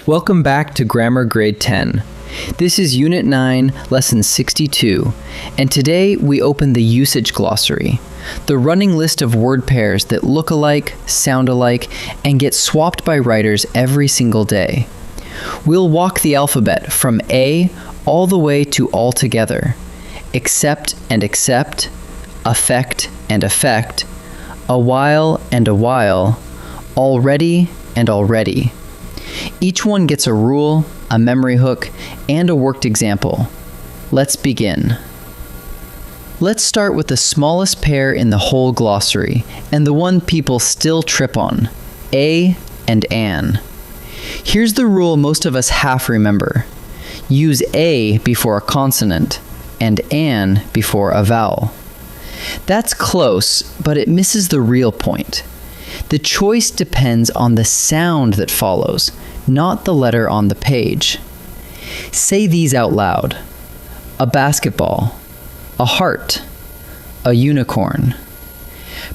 Welcome back to Grammar Grade 10. This is Unit 9, Lesson 62, and today we open the usage glossary, the running list of word pairs that look alike, sound alike, and get swapped by writers every single day. We'll walk the alphabet from A all the way to altogether, except and accept, affect and affect, a while and a while, already and already. Each one gets a rule, a memory hook, and a worked example. Let's begin. Let's start with the smallest pair in the whole glossary, and the one people still trip on, a and an. Here's the rule most of us half remember. Use a before a consonant, and an before a vowel. That's close, but it misses the real point. The choice depends on the sound that follows, not the letter on the page. Say these out loud. A basketball, a heart, a unicorn.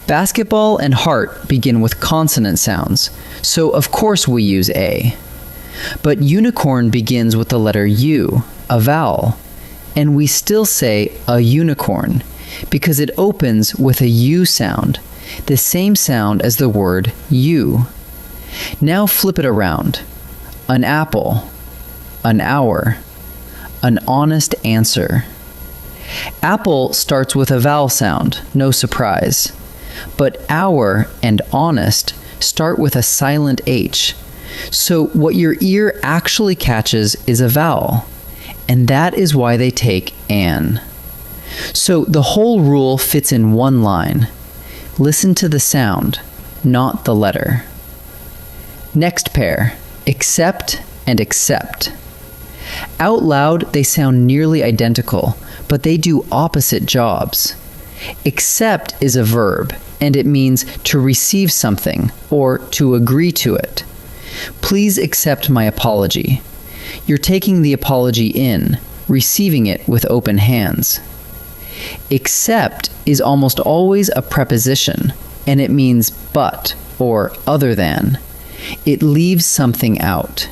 Basketball and heart begin with consonant sounds, so of course we use a. But unicorn begins with the letter U, a vowel, and we still say a unicorn because it opens with a U sound, the same sound as the word you. Now flip it around. An apple, an hour, an honest answer. Apple starts with a vowel sound, no surprise. But hour and honest start with a silent H. So what your ear actually catches is a vowel, and that is why they take an. So the whole rule fits in one line. Listen to the sound, not the letter. Next pair, accept and accept. Out loud, they sound nearly identical, but they do opposite jobs. Accept is a verb, and it means to receive something or to agree to it. Please accept my apology. You're taking the apology in, receiving it with open hands. Accept is almost always a preposition, and it means but or other than. It leaves something out.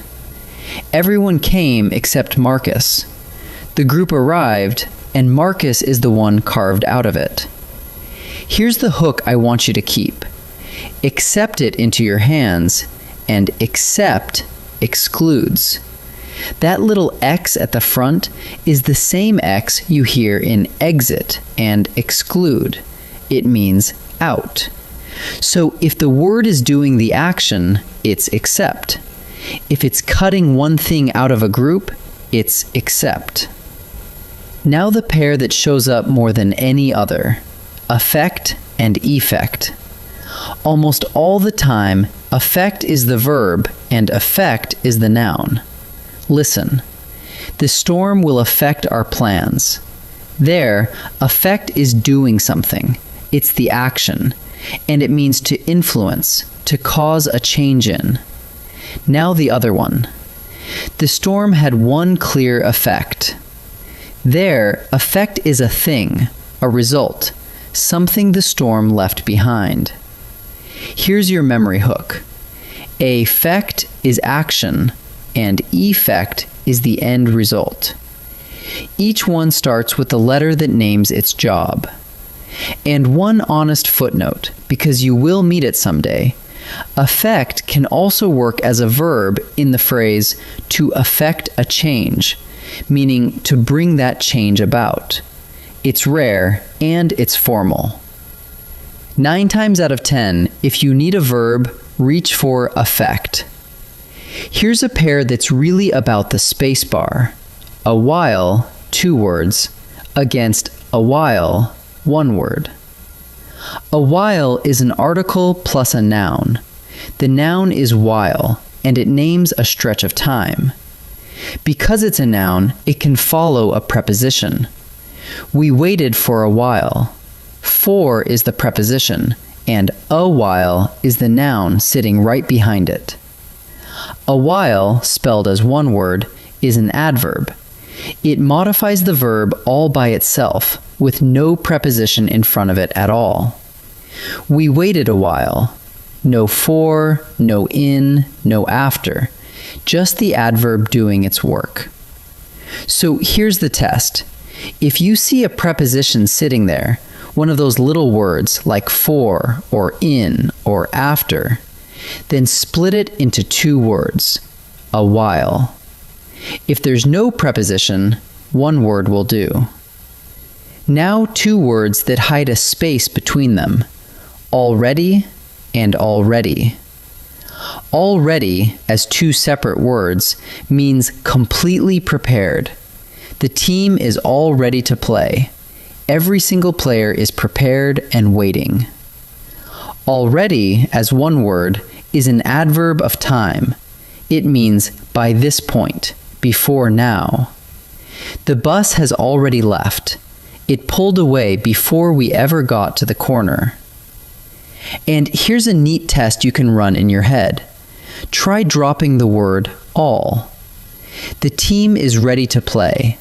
Everyone came except Marcus. The group arrived, and Marcus is the one carved out of it. Here's the hook I want you to keep. Accept it into your hands, and accept excludes. That little X at the front is the same X you hear in exit and exclude. It means out. So if the word is doing the action, it's accept. If it's cutting one thing out of a group, it's accept. Now the pair that shows up more than any other, affect and effect. Almost all the time, affect is the verb and affect is the noun. Listen. The storm will affect our plans. There, affect is doing something. It's the action, and it means to influence, to cause a change in. Now the other one. The storm had one clear effect. There, effect is a thing, a result, something the storm left behind. Here's your memory hook. Affect is action, and effect is the end result. Each one starts with the letter that names its job. And one honest footnote, because you will meet it someday. Affect can also work as a verb in the phrase to affect a change, meaning to bring that change about. It's rare and it's formal. 9 times out of 10, if you need a verb, reach for affect. Here's a pair that's really about the space bar. A while, 2 words, against a while, 1 word. A while is an article plus a noun. The noun is while, and it names a stretch of time. Because it's a noun, it can follow a preposition. We waited for a while. For is the preposition, and a while is the noun sitting right behind it. A while, spelled as 1 word, is an adverb. It modifies the verb all by itself, with no preposition in front of it at all. We waited a while. No for, no in, no after. just the adverb doing its work. So here's the test. If you see a preposition sitting there, one of those little words like for or in or after, then split it into two words, a while. If there's no preposition, one word will do. Now two words that hide a space between them, already and already. Already, as two separate words, means completely prepared. The team is all ready to play. Every single player is prepared and waiting. Already, as one word, is an adverb of time. It means by this point, before now. The bus has already left. It pulled away before we ever got to the corner. And here's a neat test you can run in your head. Try dropping the word all. The team is ready to play.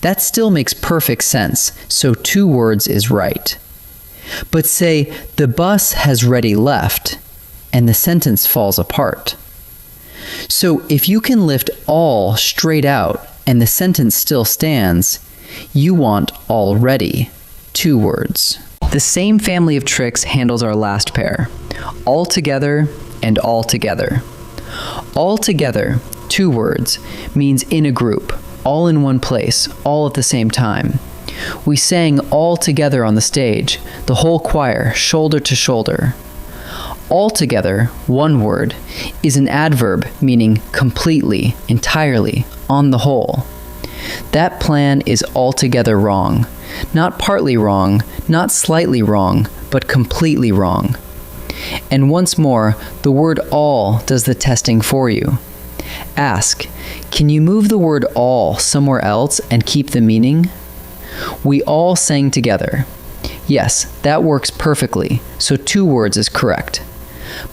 That still makes perfect sense, so two words is right. But say, the bus has already left, and the sentence falls apart. So if you can lift all straight out and the sentence still stands, you want already, two words. The same family of tricks handles our last pair, all together and all together. All together, two words, means in a group, all in one place, all at the same time. We sang all together on the stage, the whole choir, shoulder to shoulder. All together, one word, is an adverb meaning completely, entirely, on the whole. That plan is altogether wrong. Not partly wrong, not slightly wrong, but completely wrong. And once more, the word all does the testing for you. Ask, can you move the word all somewhere else and keep the meaning? We all sang together. Yes, that works perfectly, so two words is correct.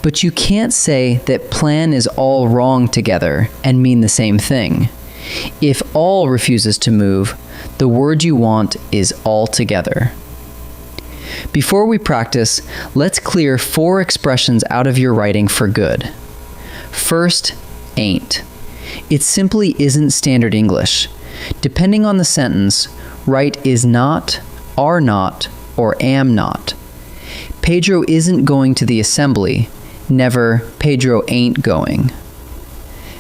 But you can't say that plan is all wrong together and mean the same thing. If all refuses to move, the word you want is altogether. Before we practice, let's clear 4 expressions out of your writing for good. First, ain't. It simply isn't standard English. Depending on the sentence, write is not, are not, or am not. Pedro isn't going to the assembly, never Pedro ain't going.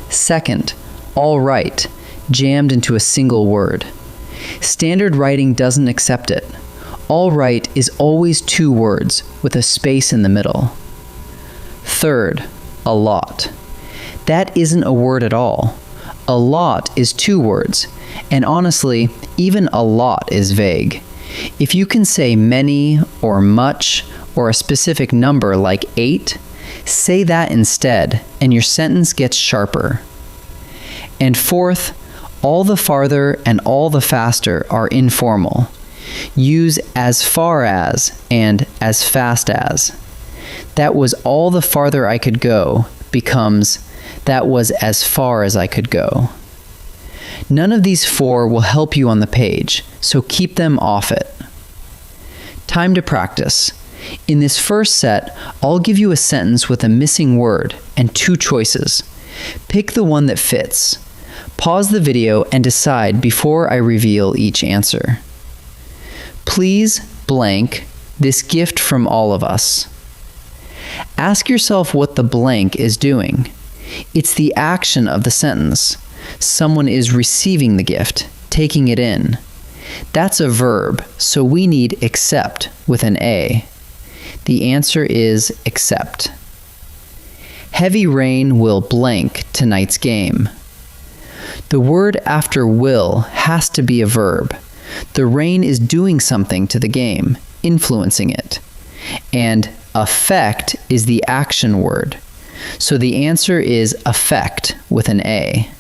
Second, all right, jammed into a single word. Standard writing doesn't accept it. All right is always 2 words with a space in the middle. Third, a lot. That isn't a word at all. A lot is 2 words, and honestly, even a lot is vague. If you can say many or much or a specific number like 8, say that instead, and your sentence gets sharper. And fourth, all the farther and all the faster are informal. Use as far as and as fast as. That was all the farther I could go becomes that was as far as I could go. None of these 4 will help you on the page, so keep them off it. Time to practice. In this first set, I'll give you a sentence with a missing word and 2 choices. Pick the one that fits. Pause the video and decide before I reveal each answer. Please blank this gift from all of us. Ask yourself what the blank is doing. It's the action of the sentence. Someone is receiving the gift, taking it in. That's a verb, so we need accept with an A. The answer is accept. Heavy rain will blank tonight's game. The word after will has to be a verb. The rain is doing something to the game, influencing it. And affect is the action word. So the answer is affect with an A.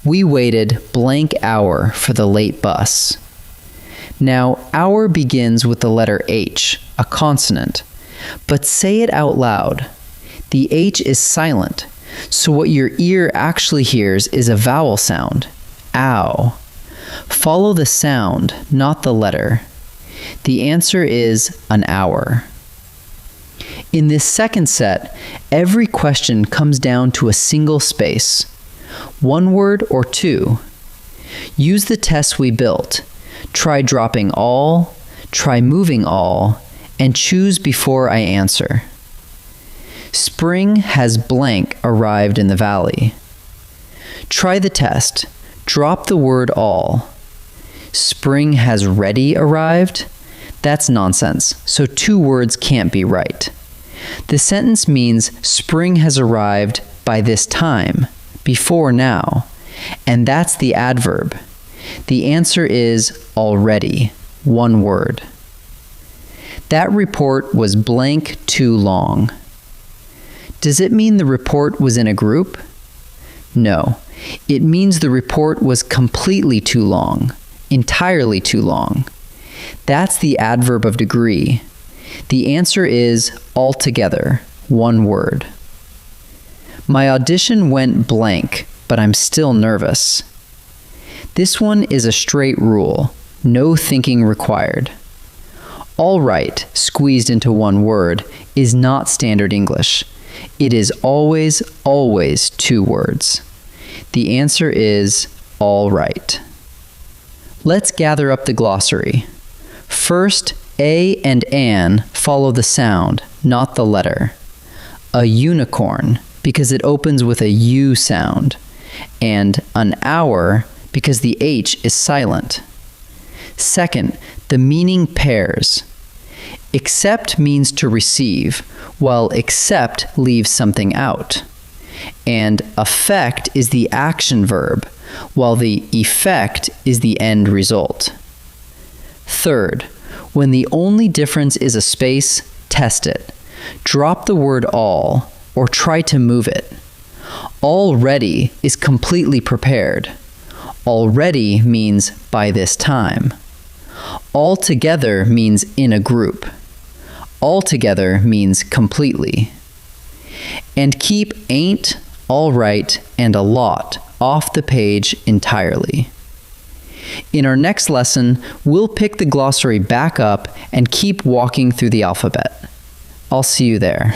We waited blank hour for the late bus. Now, hour begins with the letter H, a consonant, but say it out loud. The H is silent, so what your ear actually hears is a vowel sound, ow. Follow the sound, not the letter. The answer is an hour. In this second set, every question comes down to a single space. One word or two. Use the tests we built. Try dropping all, try moving all, and choose before I answer. Spring has blank arrived in the valley. Try the test. Drop the word all. Spring has ready arrived? That's nonsense, so two words can't be right. The sentence means spring has arrived by this time, before now, and that's the adverb. The answer is already, one word. That report was blank too long. Does it mean the report was in a group? No, it means the report was completely too long, entirely too long. That's the adverb of degree. The answer is altogether, one word. My audition went blank, but I'm still nervous. This one is a straight rule, no thinking required. All right, squeezed into one word, is not standard English. It is always, always two words. The answer is all right. Let's gather up the glossary. First, a and an follow the sound, not the letter. A unicorn, because it opens with a U sound, and an hour, because the H is silent. Second, the meaning pairs. Accept means to receive, while accept leaves something out. And affect is the action verb, while the effect is the end result. Third, when the only difference is a space, test it. Drop the word all, or try to move it. Already is completely prepared. Already means by this time. Altogether means in a group. Altogether means completely. And keep ain't, all right, and a lot off the page entirely. In our next lesson, we'll pick the glossary back up and keep walking through the alphabet. I'll see you there.